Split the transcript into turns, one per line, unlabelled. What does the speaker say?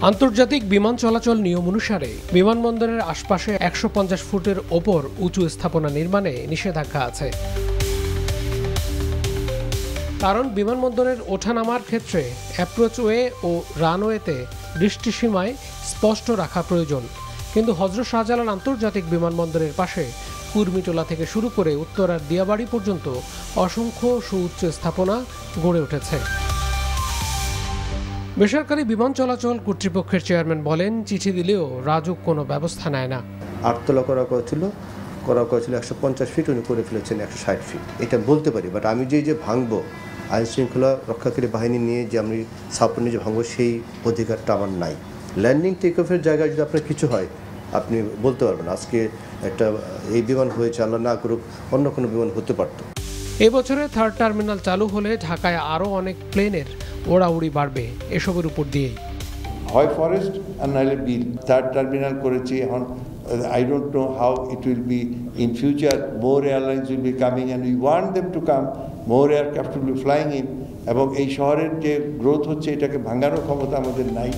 আন্তর্জাতিক বিমান চলাচল নিয়ম অনুসারে বিমানবন্দরের আশপাশে ১৫০ ফুটের ওপর উঁচু স্থাপনা নির্মাণে নিষেধাজ্ঞা আছে। কারণ বিমানবন্দরের ওঠানামার ক্ষেত্রে অ্যাপ্রোচওয়ে ও রানওয়েতে দৃষ্টিসীমায় স্পষ্ট রাখা প্রয়োজন। কিন্তু হযরত শাহজালাল আন্তর্জাতিক বিমানবন্দরের পাশে কুর্মিটোলা থেকে শুরু করে উত্তরার দিয়াবাড়ি পর্যন্ত অসংখ্য সুউচ্চ স্থাপনা গড়ে উঠেছে। বেসরকারি বিমান চলাচল কর্তৃপক্ষের চেয়ারম্যান বলেন, চিঠি দিলেও রাজুক কোনো ব্যবস্থা নেয় না।
8 তলা করা ছিল 150 ফিট, উনি করে ফেলেছেন 160 ফিট। এটা বলতে পারি, বাট আমি যে ভাঙবো, আইন শৃঙ্খলা রক্ষাকারী বাহিনী নিয়ে যে আমি সাপোর্ট যে ভাঙবো, সেই অধিকারটা আমার নাই। ল্যান্ডিং টেক অফের জায়গায় যদি আপনার কিছু হয়, আপনি বলতে পারবেন আজকে একটা এই বিমান হয়েছে, আল্লাহ না করুক অন্য কোনো বিমান হতে পারত।
এবছরে থার্ড টার্মিনাল চালু হলে ঢাকায় আরও অনেক প্লেনের ওড়াউড়ি বাড়বে এসবের উপর দিয়েই।
হয় ফরেস্ট আর নাহলে বিল। থার্ড টার্মিনাল করেছি, এখন I don't know how it will be in future. More airlines will be coming and we want them to come. More aircraft will be flying in. এবং এই শহরের যে গ্রোথ হচ্ছে, এটাকে ভাঙানোর ক্ষমতা আমাদের নাই।